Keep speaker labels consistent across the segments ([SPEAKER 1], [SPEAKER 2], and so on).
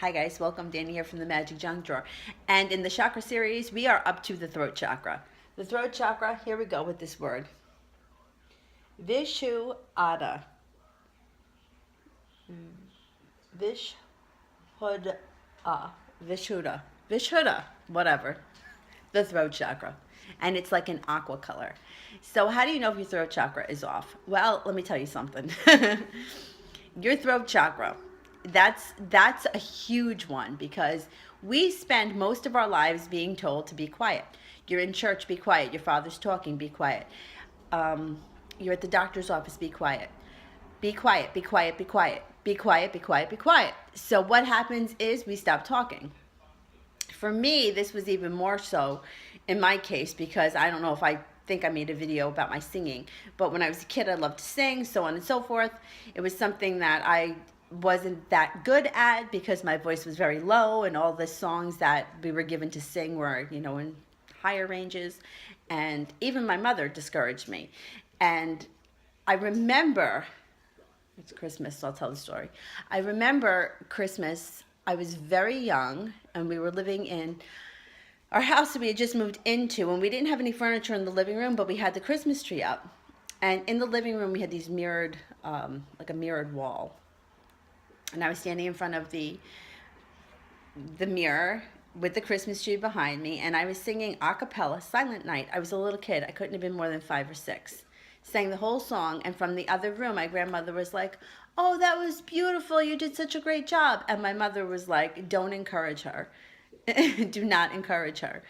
[SPEAKER 1] Hi guys, welcome. Danny here from the Magic Junk Drawer. And in the chakra series, we are up to the throat chakra. The throat chakra, here we go with this word. Vishuddha. Vishuddha. Vishuddha. Whatever. The throat chakra. And it's like an aqua color. So how do you know if your throat chakra is off? Well, let me tell you something. Your throat chakra, that's a huge one, because we spend most of our lives being told to be quiet. You're in church, be quiet. Your father's talking, be quiet. You're at the doctor's office, be quiet. Be quiet, be quiet, be quiet. Be quiet, be quiet, be quiet. So what happens is we stop talking. For me, this was even more so in my case, because I don't know if I think I made a video about my singing, but when I was a kid, I loved to sing, so on and so forth. It was something that I wasn't that good at because my voice was very low, and all the songs that we were given to sing were, you know, in higher ranges, and even my mother discouraged me. And I remember, it's Christmas, so I'll tell the story. I remember Christmas, I was very young, and we were living in our house that we had just moved into, and we didn't have any furniture in the living room, but we had the Christmas tree up. And in the living room, we had these mirrored, like a mirrored wall. And I was standing in front of the mirror with the Christmas tree behind me, and I was singing a cappella, Silent Night. I was a little kid. I couldn't have been more than 5 or 6. Sang the whole song, and from the other room, my grandmother was like, "Oh, that was beautiful. You did such a great job." And my mother was like, "Don't encourage her. Do not encourage her."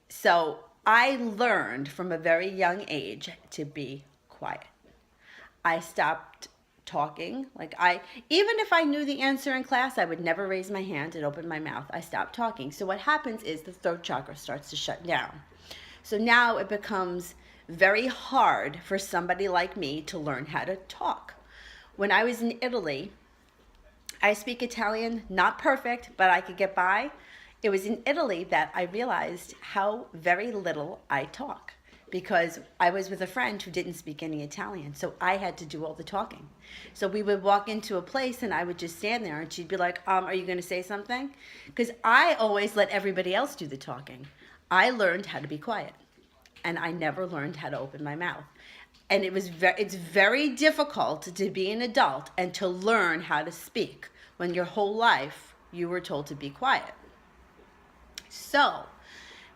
[SPEAKER 1] So I learned from a very young age to be quiet. I stopped talking. Even if I knew the answer in class, I would never raise my hand and open my mouth. I stopped talking. So what happens is the throat chakra starts to shut down. So now it becomes very hard for somebody like me to learn how to talk. When I was in Italy, I speak Italian, not perfect, but I could get by. It was in Italy that I realized how very little I talk, because I was with a friend who didn't speak any Italian, so I had to do all the talking. So we would walk into a place and I would just stand there, and she'd be like, are you going to say something? Because I always let everybody else do the talking. I learned how to be quiet, and I never learned how to open my mouth. And it's very difficult to be an adult and to learn how to speak when your whole life you were told to be quiet. So,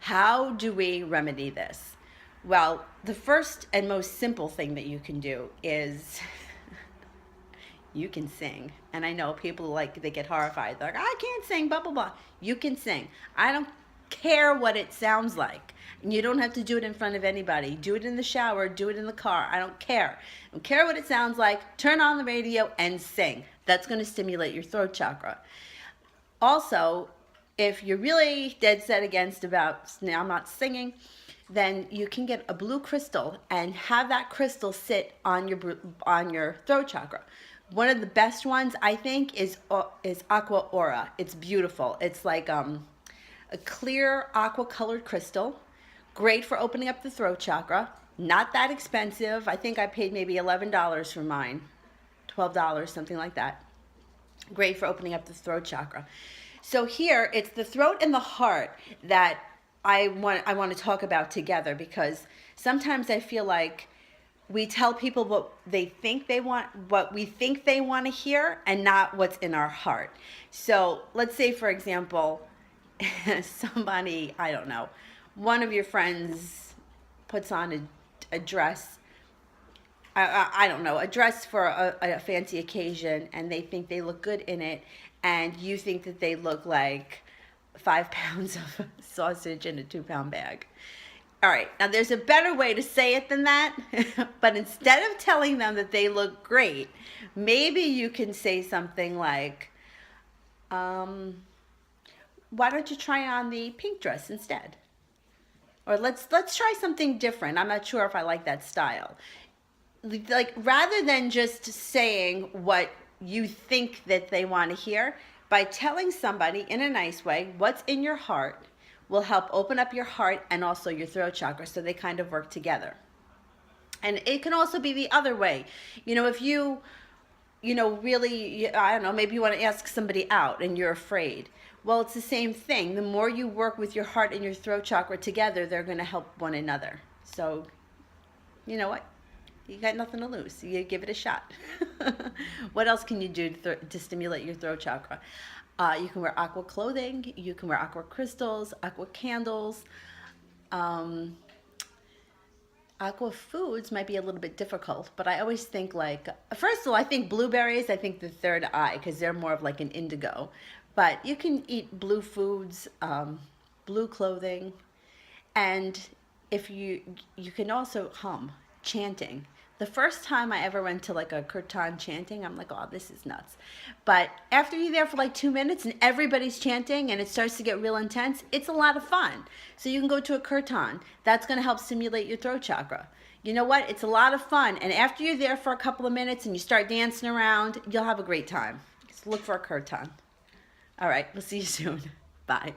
[SPEAKER 1] how do we remedy this? Well, the first and most simple thing that you can do is you can sing. And I know people they get horrified. They're like, "I can't sing, blah, blah, blah." You can sing. I don't care what it sounds like. And you don't have to do it in front of anybody. Do it in the shower, do it in the car. I don't care. I don't care what it sounds like. Turn on the radio and sing. That's going to stimulate your throat chakra. Also, if you're really dead set against about, now I'm not singing, then you can get a blue crystal and have that crystal sit on your throat chakra. One of the best ones, I think, is aqua aura. It's beautiful. It's like a clear aqua colored crystal. Great for opening up the throat chakra. Not that expensive. I think I paid maybe $11 for mine. $12, something like that. Great for opening up the throat chakra. So here, it's the throat and the heart that I want to talk about together, because sometimes I feel like we tell people what we think they want to hear, and not what's in our heart. So let's say, for example, somebody, I don't know, one of your friends puts on a dress, I don't know, a dress for a fancy occasion, and they think they look good in it, and you think that they look like 5 pounds of sausage in a 2-pound bag. All right, now there's a better way to say it than that, but instead of telling them that they look great, maybe you can say something like, why don't you try on the pink dress instead? Or let's try something different. I'm not sure if I like that style. Like, rather than just saying what you think that they want to hear, by telling somebody in a nice way what's in your heart will help open up your heart and also your throat chakra, so they kind of work together. And it can also be the other way. You know, if you you know, really, I don't know, maybe you want to ask somebody out and you're afraid. Well, it's the same thing. The more you work with your heart and your throat chakra together, they're going to help one another. So, you know what? You got nothing to lose. You give it a shot. What else can you do to stimulate your throat chakra? You can wear aqua clothing. You can wear aqua crystals, aqua candles. Aqua foods might be a little bit difficult, but I always think like, first of all, I think blueberries, I think the third eye, because they're more of like an indigo. But you can eat blue foods, blue clothing, and if you can also hum, chanting. The first time I ever went to like a kirtan chanting, I'm like, oh, this is nuts. But after you're there for like 2 minutes and everybody's chanting and it starts to get real intense, it's a lot of fun. So you can go to a kirtan. That's going to help stimulate your throat chakra. You know what? It's a lot of fun. And after you're there for a couple of minutes and you start dancing around, you'll have a great time. Just look for a kirtan. All right, we'll see you soon. Bye.